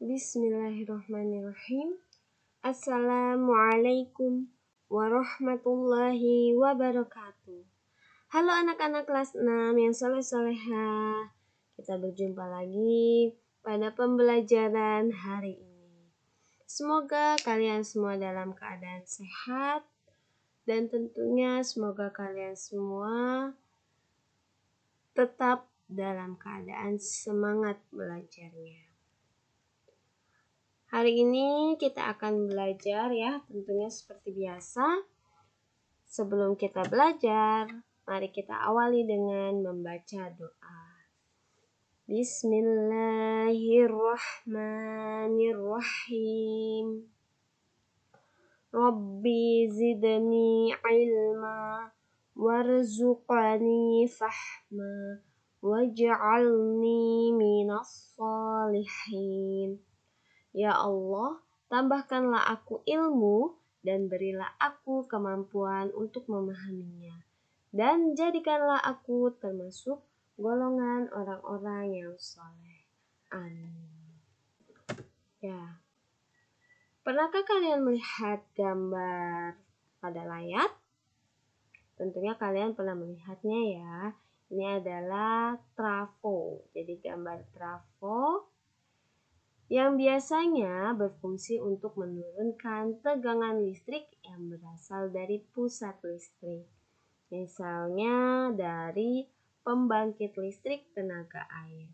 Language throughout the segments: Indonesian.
Bismillahirrahmanirrahim. Assalamualaikum warahmatullahi wabarakatuh. Halo anak-anak kelas 6 yang soleh-soleha. Kita berjumpa lagi pada pembelajaran hari ini. Semoga kalian semua dalam keadaan sehat dan tentunya semoga kalian semua tetap dalam keadaan semangat belajarnya. Hari ini kita akan belajar ya, tentunya seperti biasa. Sebelum kita belajar, mari kita awali dengan membaca doa. Bismillahirrahmanirrahim. Rabbi zidni ilma warzuqni fahma waj'alni minas salihin. Ya Allah, tambahkanlah aku ilmu dan berilah aku kemampuan untuk memahaminya. Dan jadikanlah aku termasuk golongan orang-orang yang saleh. Amin. Ya. Pernahkah kalian melihat gambar pada layar? Tentunya kalian pernah melihatnya ya. Ini adalah trafo. Jadi gambar trafo yang biasanya berfungsi untuk menurunkan tegangan listrik yang berasal dari pusat listrik. Misalnya dari pembangkit listrik tenaga air.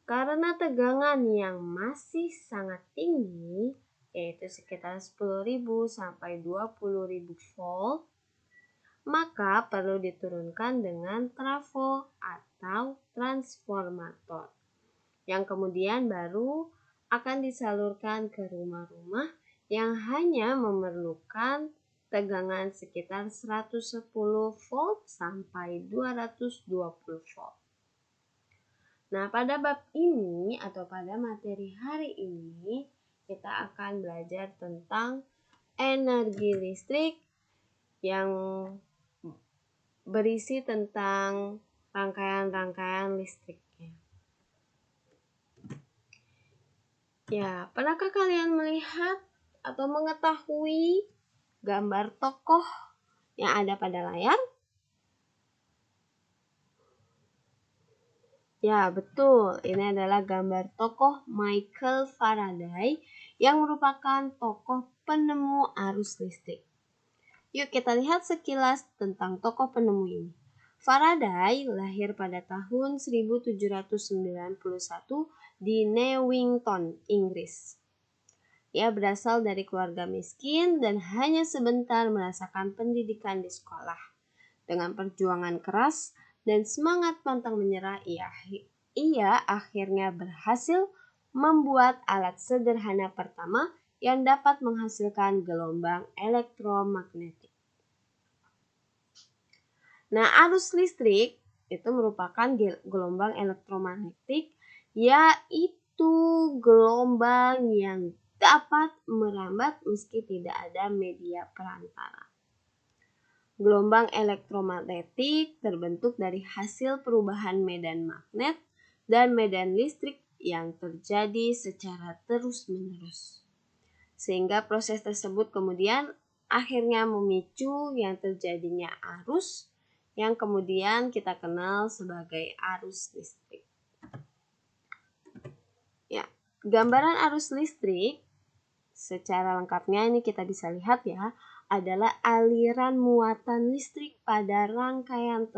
Karena tegangan yang masih sangat tinggi, yaitu sekitar 10.000 sampai 20.000 volt, maka perlu diturunkan dengan trafo atau transformator, yang kemudian baru akan disalurkan ke rumah-rumah yang hanya memerlukan tegangan sekitar 110 volt sampai 220 volt. Nah, pada bab ini atau pada materi hari ini kita akan belajar tentang energi listrik yang berisi tentang rangkaian-rangkaian listrik. Ya, pernahkah kalian melihat atau mengetahui gambar tokoh yang ada pada layar? Ya, betul. Ini adalah gambar tokoh Michael Faraday yang merupakan tokoh penemu arus listrik. Yuk kita lihat sekilas tentang tokoh penemu ini. Faraday lahir pada tahun 1791 di Newington, Inggris. Ia berasal dari keluarga miskin dan hanya sebentar merasakan pendidikan di sekolah. Dengan perjuangan keras dan semangat pantang menyerah, ia akhirnya berhasil membuat alat sederhana pertama yang dapat menghasilkan gelombang elektromagnetik. Nah, arus listrik itu merupakan gelombang elektromagnetik, yaitu gelombang yang dapat merambat meski tidak ada media perantara. Gelombang elektromagnetik terbentuk dari hasil perubahan medan magnet dan medan listrik yang terjadi secara terus-menerus. Sehingga proses tersebut kemudian akhirnya memicu yang terjadinya arus yang kemudian kita kenal sebagai arus listrik. Ya, gambaran arus listrik secara lengkapnya ini kita bisa lihat ya, adalah aliran muatan listrik pada rangkaian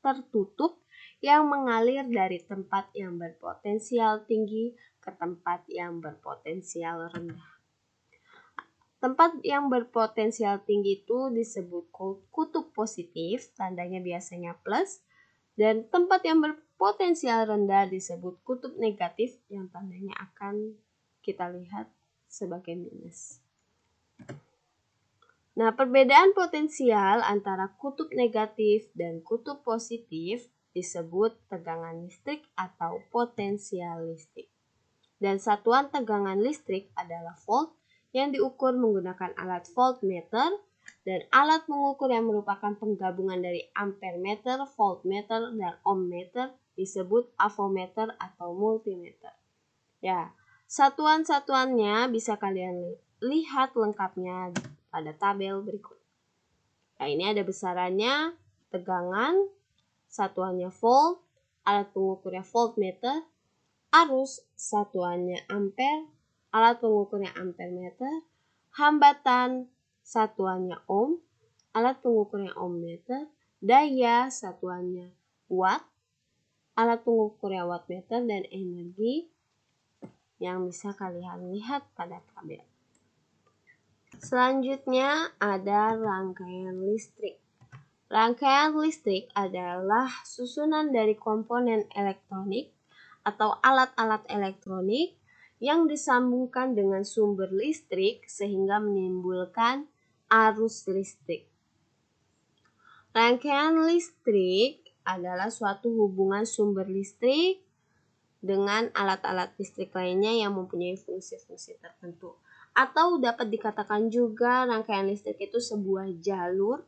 tertutup yang mengalir dari tempat yang berpotensial tinggi ke tempat yang berpotensial rendah. Tempat yang berpotensial tinggi itu disebut kutub positif, tandanya biasanya plus, dan tempat yang berpotensial rendah disebut kutub negatif yang tandanya akan kita lihat sebagai minus. Nah, perbedaan potensial antara kutub negatif dan kutub positif disebut tegangan listrik atau potensial listrik. Dan satuan tegangan listrik adalah volt yang diukur menggunakan alat voltmeter, dan alat mengukur yang merupakan penggabungan dari ampermeter, voltmeter, dan ohmmeter disebut avometer atau multimeter. Ya, satuan-satuannya bisa kalian lihat lengkapnya pada tabel berikut. Nah, ini ada besarannya, tegangan, satuannya volt, alat pengukurnya voltmeter, arus satuannya ampere, alat pengukurnya ampermeter, hambatan satuannya ohm, alat pengukurnya ohmmeter, daya satuannya watt, alat pengukurnya wattmeter, dan energi yang bisa kalian lihat pada tabel. Selanjutnya ada rangkaian listrik. Rangkaian listrik adalah susunan dari komponen elektronik atau alat-alat elektronik yang disambungkan dengan sumber listrik sehingga menimbulkan arus listrik. Rangkaian listrik adalah suatu hubungan sumber listrik dengan alat-alat listrik lainnya yang mempunyai fungsi-fungsi tertentu. Atau dapat dikatakan juga rangkaian listrik itu sebuah jalur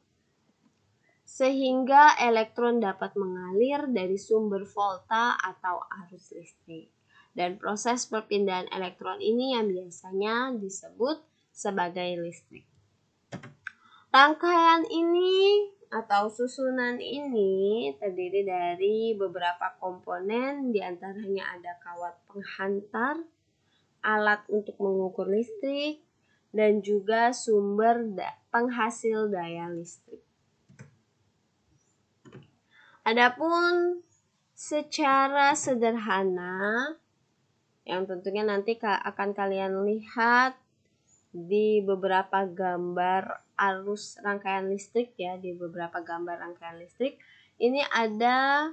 sehingga elektron dapat mengalir dari sumber volta atau arus listrik. Dan proses perpindahan elektron ini yang biasanya disebut sebagai listrik. Rangkaian ini atau susunan ini terdiri dari beberapa komponen, diantaranya ada kawat penghantar, alat untuk mengukur listrik, dan juga sumber penghasil daya listrik. Adapun secara sederhana, yang tentunya nanti akan kalian lihat di beberapa gambar arus rangkaian listrik ya, di beberapa gambar rangkaian listrik ini ada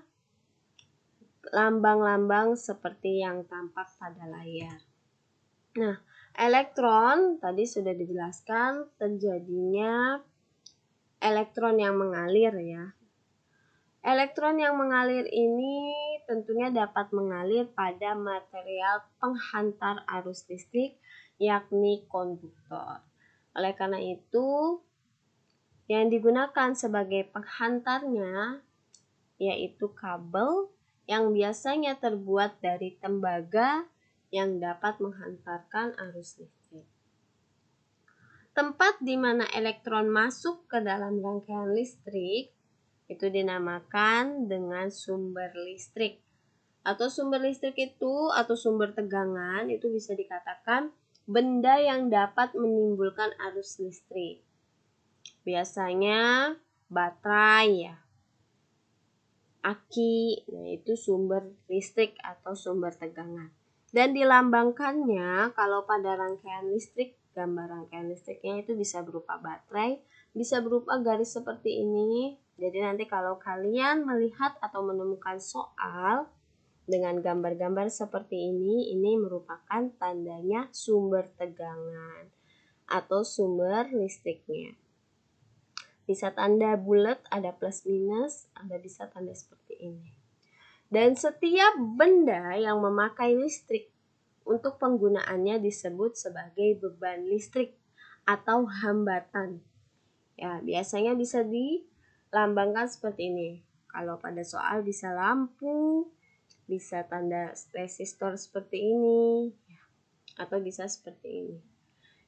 lambang-lambang seperti yang tampak pada layar. Nah, elektron tadi sudah dijelaskan terjadinya elektron yang mengalir ya. Elektron yang mengalir ini tentunya dapat mengalir pada material penghantar arus listrik, yakni konduktor. Oleh karena itu, yang digunakan sebagai penghantarnya yaitu kabel yang biasanya terbuat dari tembaga yang dapat menghantarkan arus listrik. Tempat di mana elektron masuk ke dalam rangkaian listrik itu dinamakan dengan sumber listrik. Atau sumber listrik itu atau sumber tegangan itu bisa dikatakan benda yang dapat menimbulkan arus listrik. Biasanya baterai ya, aki, itu sumber listrik atau sumber tegangan. Dan dilambangkannya kalau pada rangkaian listrik, gambar rangkaian listriknya itu bisa berupa baterai, bisa berupa garis seperti ini. Jadi nanti kalau kalian melihat atau menemukan soal dengan gambar-gambar seperti ini merupakan tandanya sumber tegangan atau sumber listriknya. Bisa tanda bulat, ada plus minus, ada bisa tanda seperti ini. Dan setiap benda yang memakai listrik untuk penggunaannya disebut sebagai beban listrik atau hambatan. Ya, biasanya bisa dilambangkan seperti ini. Kalau pada soal bisa lampu, bisa tanda resistor seperti ini, atau bisa seperti ini.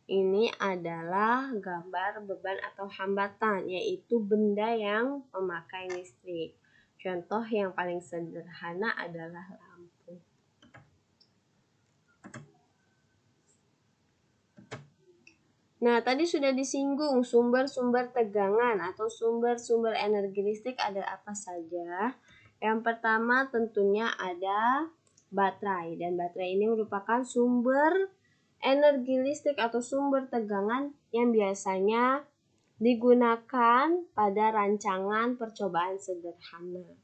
Ini adalah gambar beban atau hambatan, yaitu benda yang memakai listrik. Contoh yang paling sederhana adalah lampu. Nah, tadi sudah disinggung sumber-sumber tegangan atau sumber-sumber energi listrik ada apa saja. Yang pertama tentunya ada baterai, dan baterai ini merupakan sumber energi listrik atau sumber tegangan yang biasanya digunakan pada rancangan percobaan sederhana.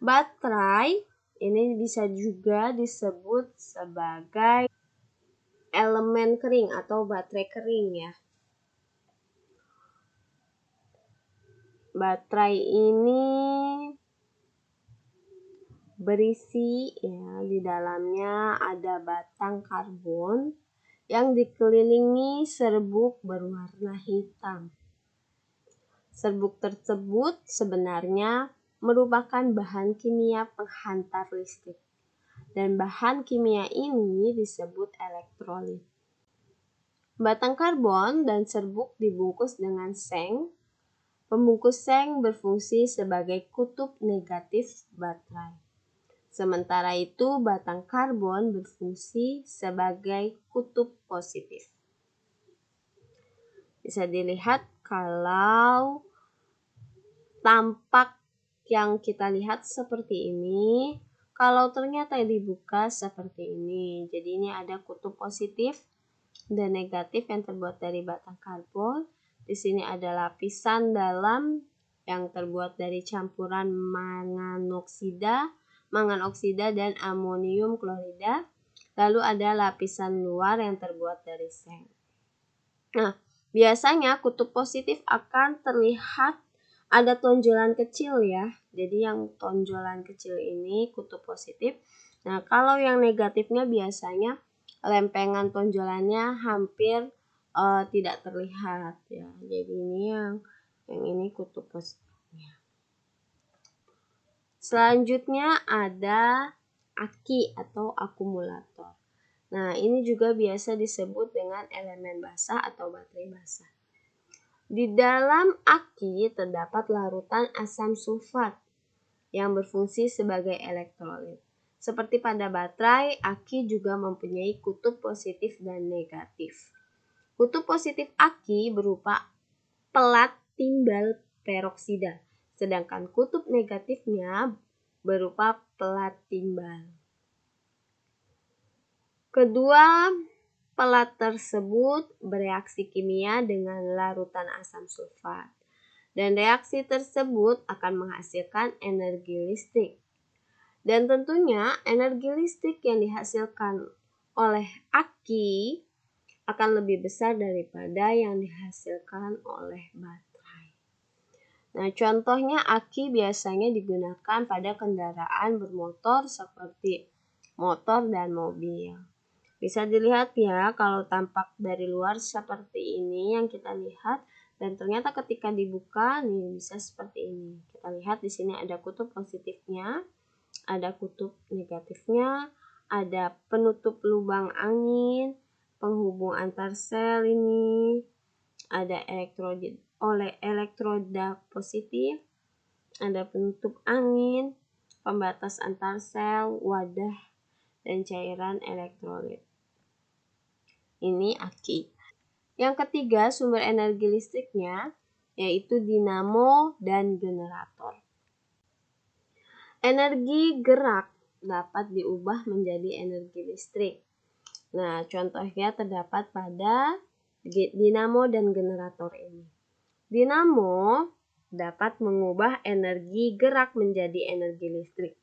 Baterai ini bisa juga disebut sebagai elemen kering atau baterai kering ya. Baterai ini berisi ya, di dalamnya ada batang karbon yang dikelilingi serbuk berwarna hitam. Serbuk tersebut sebenarnya merupakan bahan kimia penghantar listrik. Dan bahan kimia ini disebut elektrolit. Batang karbon dan serbuk dibungkus dengan seng. Pembungkus seng berfungsi sebagai kutub negatif baterai. Sementara itu, batang karbon berfungsi sebagai kutub positif. Bisa dilihat kalau tampak yang kita lihat seperti ini, kalau ternyata dibuka seperti ini. Jadi ini ada kutub positif dan negatif yang terbuat dari batang karbon. Di sini ada lapisan dalam yang terbuat dari campuran mangan oksida dan amonium klorida. Lalu ada lapisan luar yang terbuat dari seng. Nah, biasanya kutub positif akan terlihat ada tonjolan kecil ya. Jadi yang tonjolan kecil ini kutub positif. Nah, kalau yang negatifnya biasanya lempengan tonjolannya hampir tidak terlihat ya. Jadi ini yang ini kutub positifnya. Selanjutnya ada aki atau akumulator. Nah, ini juga biasa disebut dengan elemen basah atau baterai basah. Di dalam aki terdapat larutan asam sulfat yang berfungsi sebagai elektrolit. Seperti pada baterai, aki juga mempunyai kutub positif dan negatif. Kutub positif aki berupa pelat timbal peroksida, sedangkan kutub negatifnya berupa pelat timbal. Kedua pelat tersebut bereaksi kimia dengan larutan asam sulfat, dan reaksi tersebut akan menghasilkan energi listrik. Dan tentunya energi listrik yang dihasilkan oleh aki akan lebih besar daripada yang dihasilkan oleh baterai. Nah, contohnya aki biasanya digunakan pada kendaraan bermotor seperti motor dan mobil. Bisa dilihat ya, kalau tampak dari luar seperti ini yang kita lihat, dan ternyata ketika dibuka nih bisa seperti ini. Kita lihat di sini ada kutub positifnya, ada kutub negatifnya, ada penutup lubang angin, penghubung antar sel ini, ada elektroda positif, ada penutup angin, pembatas antar sel, wadah, dan cairan elektrolit. Ini aki. Yang ketiga, sumber energi listriknya yaitu dinamo dan generator. Energi gerak dapat diubah menjadi energi listrik. Nah, contohnya terdapat pada dinamo dan generator ini. Dinamo dapat mengubah energi gerak menjadi energi listrik.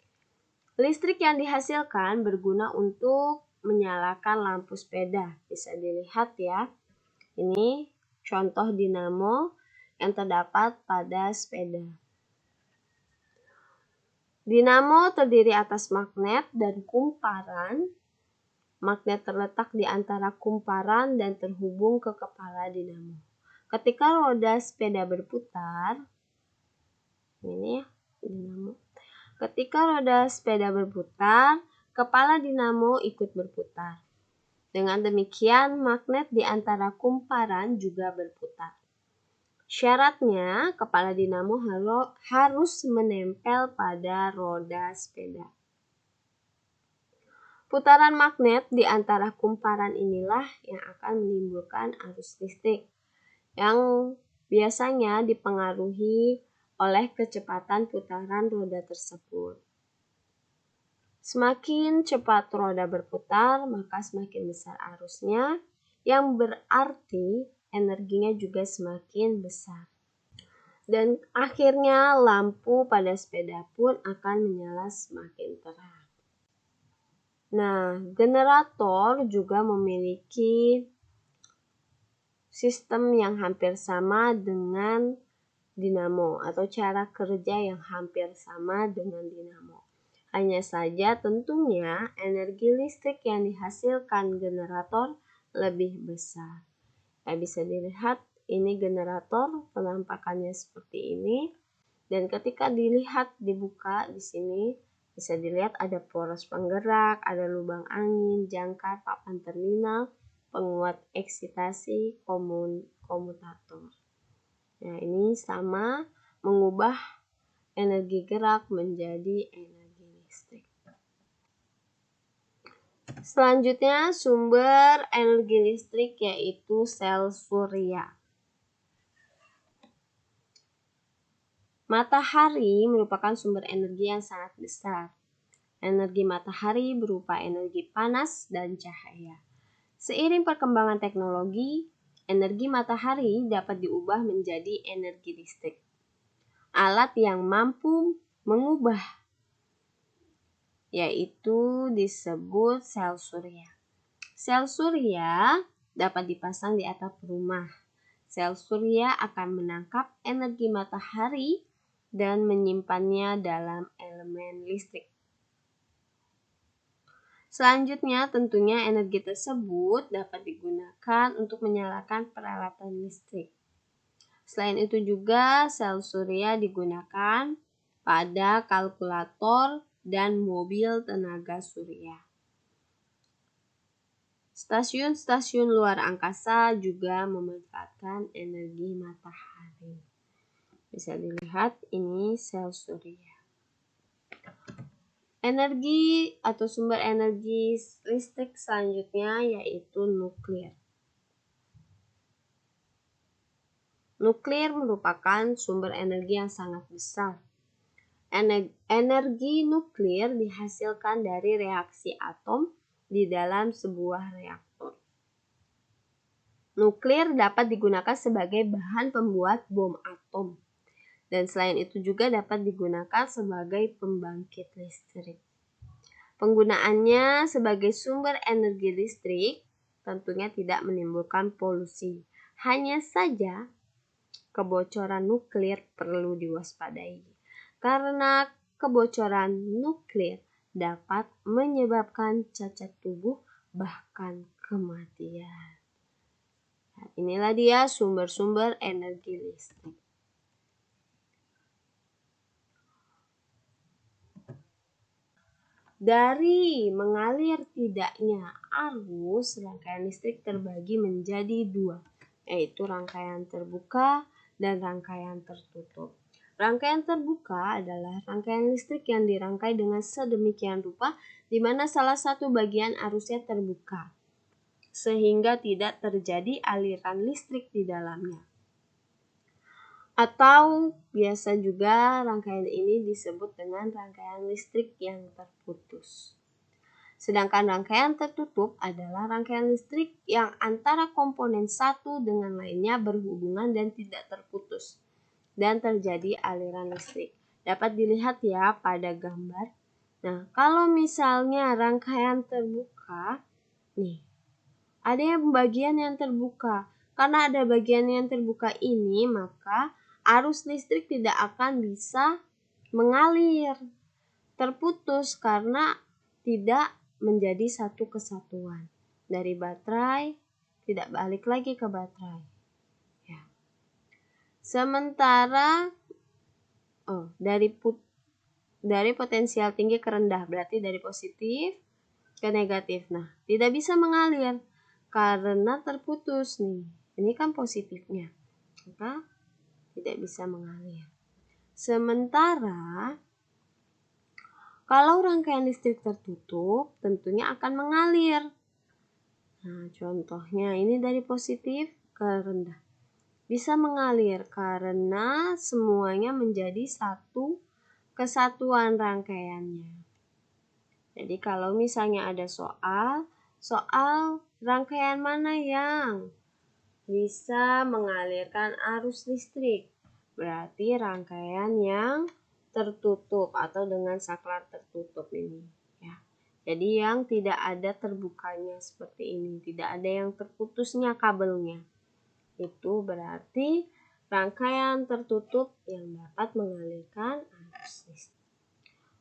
Listrik yang dihasilkan berguna untuk menyalakan lampu sepeda. Bisa dilihat ya. Ini contoh dinamo yang terdapat pada sepeda. Dinamo terdiri atas magnet dan kumparan. Magnet terletak di antara kumparan dan terhubung ke kepala dinamo. Ketika roda sepeda berputar, ini ya, dinamo. Ketika roda sepeda berputar, kepala dinamo ikut berputar. Dengan demikian, magnet di antara kumparan juga berputar. Syaratnya, kepala dinamo harus menempel pada roda sepeda. Putaran magnet di antara kumparan inilah yang akan menimbulkan arus listrik, yang biasanya dipengaruhi oleh kecepatan putaran roda tersebut. Semakin cepat roda berputar, maka semakin besar arusnya, yang berarti energinya juga semakin besar. Dan akhirnya lampu pada sepeda pun akan menyala semakin terang. Nah, generator juga memiliki sistem yang hampir sama dengan dinamo atau cara kerja yang hampir sama dengan dinamo. Hanya saja tentunya energi listrik yang dihasilkan generator lebih besar. Bisa dilihat ini generator, penampakannya seperti ini. Dan ketika dilihat dibuka di sini bisa dilihat ada poros penggerak, ada lubang angin, jangkar, papan terminal, penguat eksitasi, komutator. Nah, ini sama mengubah energi gerak menjadi energi listrik. Selanjutnya sumber energi listrik yaitu sel surya. Matahari merupakan sumber energi yang sangat besar. Energi matahari berupa energi panas dan cahaya. Seiring perkembangan teknologi, energi matahari dapat diubah menjadi energi listrik. Alat yang mampu mengubah yaitu disebut sel surya. Sel surya dapat dipasang di atap rumah. Sel surya akan menangkap energi matahari dan menyimpannya dalam elemen listrik. Selanjutnya, tentunya energi tersebut dapat digunakan untuk menyalakan peralatan listrik. Selain itu juga sel surya digunakan pada kalkulator dan mobil tenaga surya. Stasiun-stasiun luar angkasa juga memanfaatkan energi matahari. Bisa dilihat ini sel surya. Energi atau sumber energi listrik selanjutnya yaitu nuklir. Nuklir merupakan sumber energi yang sangat besar. Energi nuklir dihasilkan dari reaksi atom di dalam sebuah reaktor. Nuklir dapat digunakan sebagai bahan pembuat bom atom. Dan selain itu juga dapat digunakan sebagai pembangkit listrik. Penggunaannya sebagai sumber energi listrik tentunya tidak menimbulkan polusi. Hanya saja kebocoran nuklir perlu diwaspadai. Karena kebocoran nuklir dapat menyebabkan cacat tubuh bahkan kematian. Nah, inilah dia sumber-sumber energi listrik. Dari mengalir tidaknya arus, rangkaian listrik terbagi menjadi dua, yaitu rangkaian terbuka dan rangkaian tertutup. Rangkaian terbuka adalah rangkaian listrik yang dirangkai dengan sedemikian rupa di mana salah satu bagian arusnya terbuka, sehingga tidak terjadi aliran listrik di dalamnya. Atau biasa juga rangkaian ini disebut dengan rangkaian listrik yang terputus. Sedangkan rangkaian tertutup adalah rangkaian listrik yang antara komponen satu dengan lainnya berhubungan dan tidak terputus dan terjadi aliran listrik. Dapat dilihat ya pada gambar. Nah, kalau misalnya rangkaian terbuka, nih, ada yang bagian yang terbuka. Karena ada bagian yang terbuka ini, maka arus listrik tidak akan bisa mengalir, terputus karena tidak menjadi satu kesatuan. Dari baterai tidak balik lagi ke baterai. Ya. Sementara dari potensial tinggi ke rendah, berarti dari positif ke negatif. Nah, tidak bisa mengalir karena terputus nih. Ini kan positifnya. Maka tidak bisa mengalir. Sementara kalau rangkaian listrik tertutup tentunya akan mengalir. Nah, contohnya ini dari positif ke rendah. Bisa mengalir karena semuanya menjadi satu kesatuan rangkaiannya. Jadi kalau misalnya ada soal rangkaian mana yang bisa mengalirkan arus listrik, berarti rangkaian yang tertutup atau dengan saklar tertutup ini ya. Jadi yang tidak ada terbukanya seperti ini, tidak ada yang terputusnya kabelnya, itu berarti rangkaian tertutup yang dapat mengalirkan arus listrik.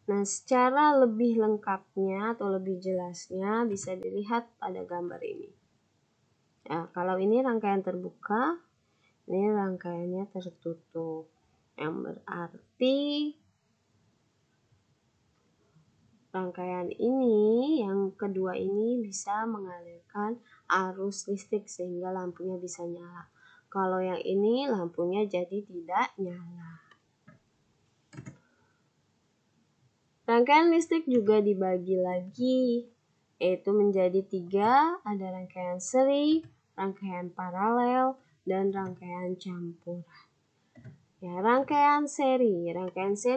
Nah, secara lebih lengkapnya atau lebih jelasnya bisa dilihat pada gambar ini. Ya, kalau ini rangkaian terbuka, ini rangkaiannya tertutup. Yang berarti Berarti rangkaian ini, yang kedua ini bisa mengalirkan arus listrik sehingga lampunya bisa nyala. Kalau yang ini lampunya jadi tidak nyala. Rangkaian listrik juga dibagi lagi, yaitu menjadi 3, ada rangkaian seri, rangkaian paralel, dan rangkaian campuran. Ya, rangkaian seri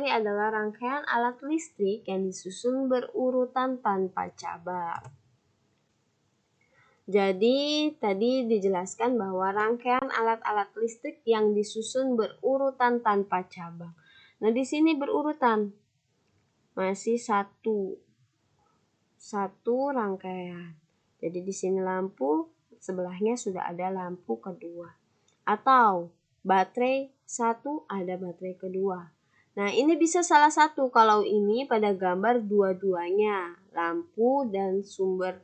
adalah rangkaian alat listrik yang disusun berurutan tanpa cabang. Jadi tadi dijelaskan bahwa rangkaian alat-alat listrik yang disusun berurutan tanpa cabang. Nah, di sini berurutan. Masih satu rangkaian. Jadi di sini lampu, sebelahnya sudah ada lampu kedua. Atau baterai satu, ada baterai kedua. Nah, ini bisa salah satu. Kalau ini pada gambar dua-duanya, lampu dan sumber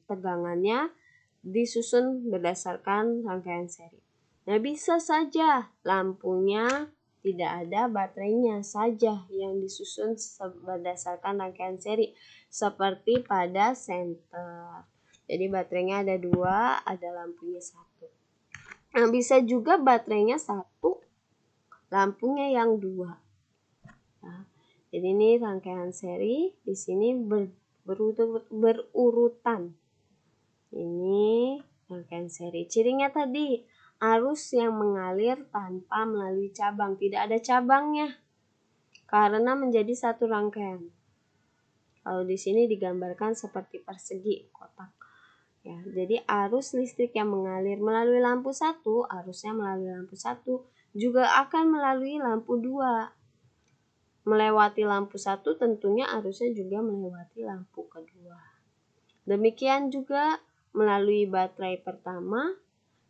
tegangannya disusun berdasarkan rangkaian seri. Nah, bisa saja lampunya tidak ada, baterainya saja yang disusun berdasarkan rangkaian seri, seperti pada senter. Jadi baterainya ada 2, ada lampunya 1. Nah, bisa juga baterainya 1, lampunya yang 2. Nah, jadi ini rangkaian seri, di sini berurutan. Ini rangkaian seri. Cirinya tadi, arus yang mengalir tanpa melalui cabang, tidak ada cabangnya karena menjadi satu rangkaian. Kalau di sini digambarkan seperti persegi kotak. Ya, jadi arus listrik yang mengalir melalui lampu 1, arusnya melalui lampu 1 juga akan melalui lampu 2. Melewati lampu 1 tentunya arusnya juga melewati lampu kedua. Demikian juga melalui baterai pertama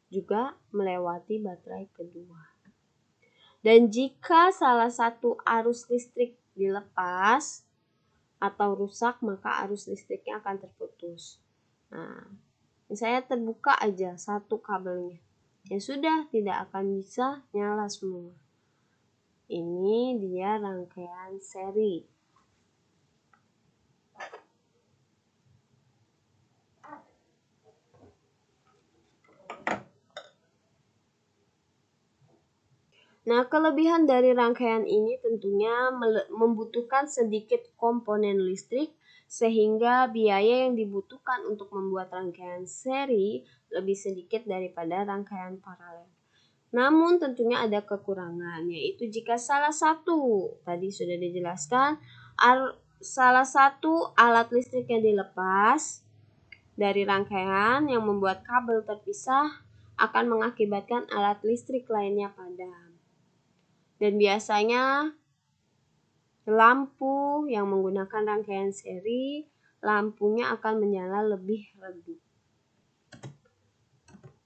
juga melewati baterai kedua. Dan jika salah satu arus listrik dilepas atau rusak, maka arus listriknya akan terputus. Nah, saya terbuka aja satu kabelnya, ya sudah, tidak akan bisa nyala semua. Ini dia rangkaian seri. Nah, kelebihan dari rangkaian ini tentunya membutuhkan sedikit komponen listrik, sehingga biaya yang dibutuhkan untuk membuat rangkaian seri lebih sedikit daripada rangkaian paralel. Namun tentunya ada kekurangan, yaitu jika salah satu, tadi sudah dijelaskan, salah satu alat listrik yang dilepas dari rangkaian yang membuat kabel terpisah akan mengakibatkan alat listrik lainnya padam. Dan biasanya lampu yang menggunakan rangkaian seri, lampunya akan menyala lebih redup.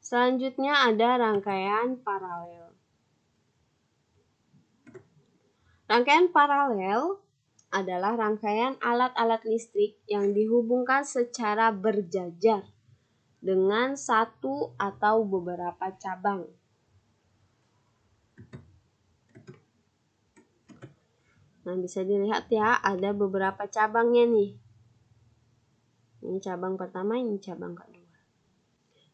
Selanjutnya ada rangkaian paralel. Rangkaian paralel adalah rangkaian alat-alat listrik yang dihubungkan secara berjajar dengan satu atau beberapa cabang. Nah, bisa dilihat ya, ada beberapa cabangnya nih. Ini cabang pertama, ini cabang kedua.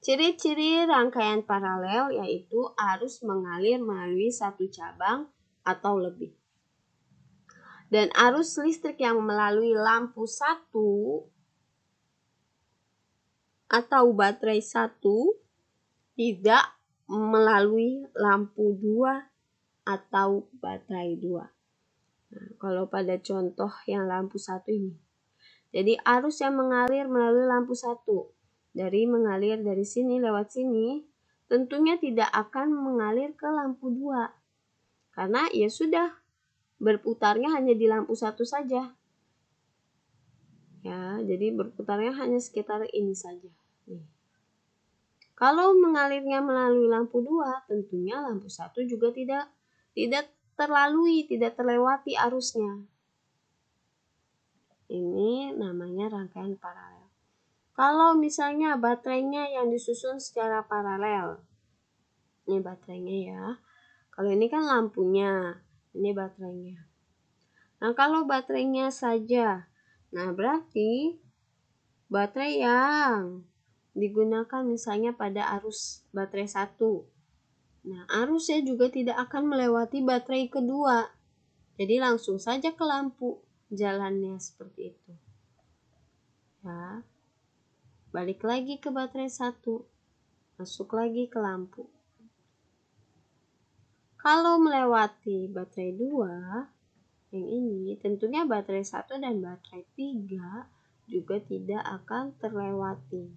Ciri-ciri rangkaian paralel yaitu arus mengalir melalui satu cabang atau lebih. Dan arus listrik yang melalui lampu 1 atau baterai 1 tidak melalui lampu 2 atau baterai 2. Nah, kalau pada contoh yang lampu 1 ini. Jadi arus yang mengalir melalui lampu 1 mengalir dari sini lewat sini, tentunya tidak akan mengalir ke lampu 2. Karena ya sudah, berputarnya hanya di lampu 1 saja. Ya, jadi berputarnya hanya sekitar ini saja. Nih. Kalau mengalirnya melalui lampu 2, tentunya lampu 1 juga tidak terlewati arusnya. Ini namanya rangkaian paralel. Kalau misalnya baterainya yang disusun secara paralel, ini baterainya ya. Kalau ini kan lampunya. Ini baterainya. Nah, kalau baterainya saja, nah berarti baterai yang digunakan misalnya pada arus baterai 1. Nah, arusnya juga tidak akan melewati baterai kedua. Jadi langsung saja ke lampu jalannya seperti itu. Ya. Balik lagi ke baterai 1. Masuk lagi ke lampu. Kalau melewati baterai 2, yang ini tentunya baterai 1 dan baterai 3 juga tidak akan terlewati.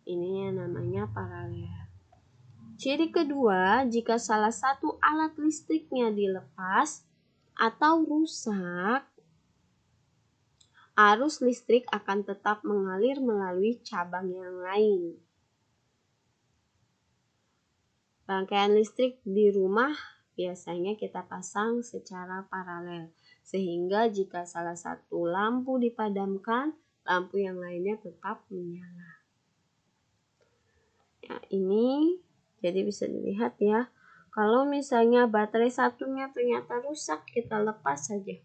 Ini yang namanya paralel. Ciri kedua, jika salah satu alat listriknya dilepas atau rusak, arus listrik akan tetap mengalir melalui cabang yang lain. Rangkaian listrik di rumah biasanya kita pasang secara paralel, sehingga jika salah satu lampu dipadamkan, lampu yang lainnya tetap menyala. Ya, ini jadi bisa dilihat ya. Kalau misalnya baterai satunya ternyata rusak, kita lepas saja.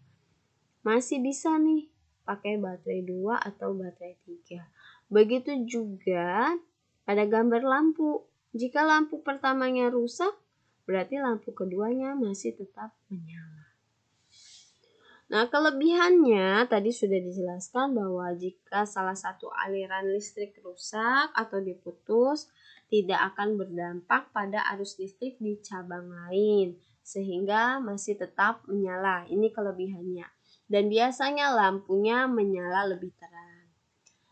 Masih bisa nih pakai baterai 2 atau baterai 3. Begitu juga pada gambar lampu. Jika lampu pertamanya rusak, berarti lampu keduanya masih tetap menyala. Nah, kelebihannya tadi sudah dijelaskan bahwa jika salah satu aliran listrik rusak atau diputus, tidak akan berdampak pada arus listrik di cabang lain, sehingga masih tetap menyala. Ini kelebihannya. Dan biasanya lampunya menyala lebih terang.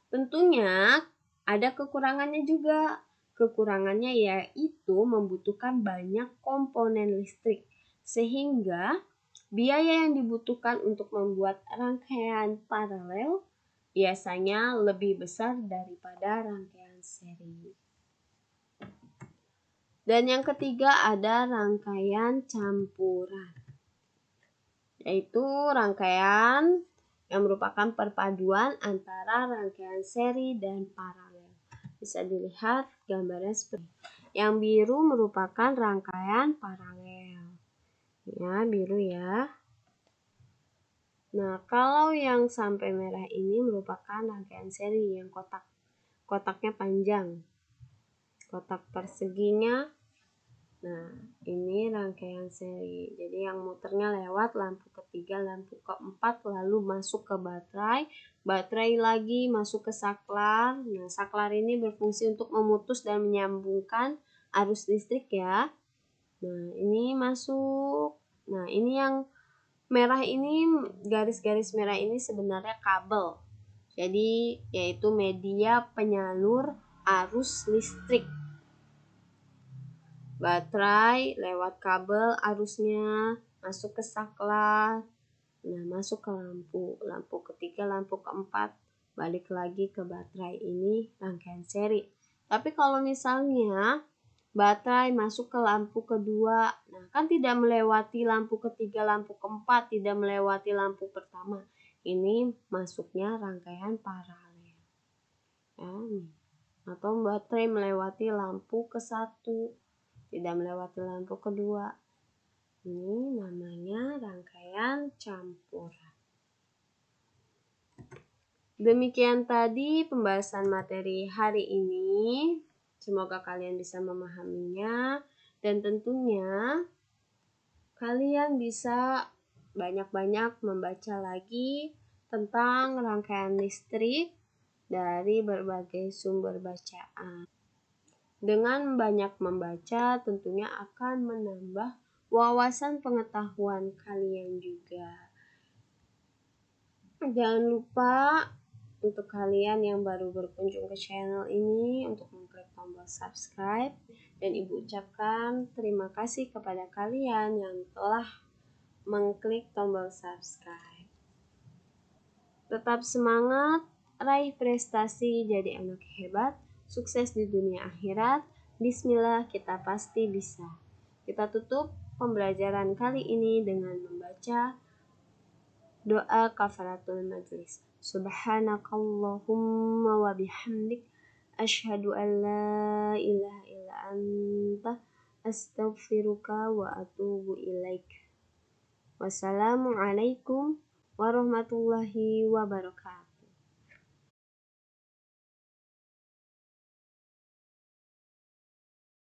Tentunya ada kekurangannya juga. Kekurangannya yaitu membutuhkan banyak komponen listrik, sehingga biaya yang dibutuhkan untuk membuat rangkaian paralel biasanya lebih besar daripada rangkaian seri. Dan yang ketiga ada rangkaian campuran, yaitu rangkaian yang merupakan perpaduan antara rangkaian seri dan paralel. Bisa dilihat gambarnya seperti ini. Yang biru merupakan rangkaian paralel. Ya, biru ya. Nah, kalau yang sampai merah ini merupakan rangkaian seri yang kotaknya panjang. Kotak perseginya. Nah, ini rangkaian seri. Jadi yang muternya lewat lampu ketiga, lampu keempat, lalu masuk ke baterai. Baterai lagi masuk ke saklar. Nah, saklar ini berfungsi untuk memutus dan menyambungkan arus listrik ya. Nah, ini masuk. Nah, ini yang merah ini, garis-garis merah ini sebenarnya kabel. Jadi, yaitu media penyalur arus listrik. Baterai lewat kabel arusnya masuk ke saklar. Nah, masuk ke lampu ketiga, lampu keempat, balik lagi ke baterai. Ini rangkaian seri. Tapi kalau misalnya baterai masuk ke lampu kedua, nah kan tidak melewati lampu ketiga, lampu keempat, tidak melewati lampu pertama. Ini masuknya rangkaian paralel. Ya, atau baterai melewati lampu ke satu, tidak melewati lampu kedua. Ini namanya rangkaian campuran. Demikian tadi pembahasan materi hari ini. Semoga kalian bisa memahaminya dan tentunya kalian bisa banyak-banyak membaca lagi tentang rangkaian listrik dari berbagai sumber bacaan. Dengan banyak membaca tentunya akan menambah wawasan pengetahuan kalian juga. Jangan lupa untuk kalian yang baru berkunjung ke channel ini untuk mengklik tombol subscribe, dan Ibu ucapkan terima kasih kepada kalian yang telah mengklik tombol subscribe. Tetap semangat, raih prestasi, jadi anak hebat, sukses di dunia akhirat. Bismillah, kita pasti bisa. Kita tutup pembelajaran kali ini dengan membaca doa kafaratul majlis. Subhanakallahumma wa bihamdik, asyhadu an la ilaha illa anta, astaghfiruka wa atubu ilaik. Wassalamualaikum warahmatullahi wabarakatuh.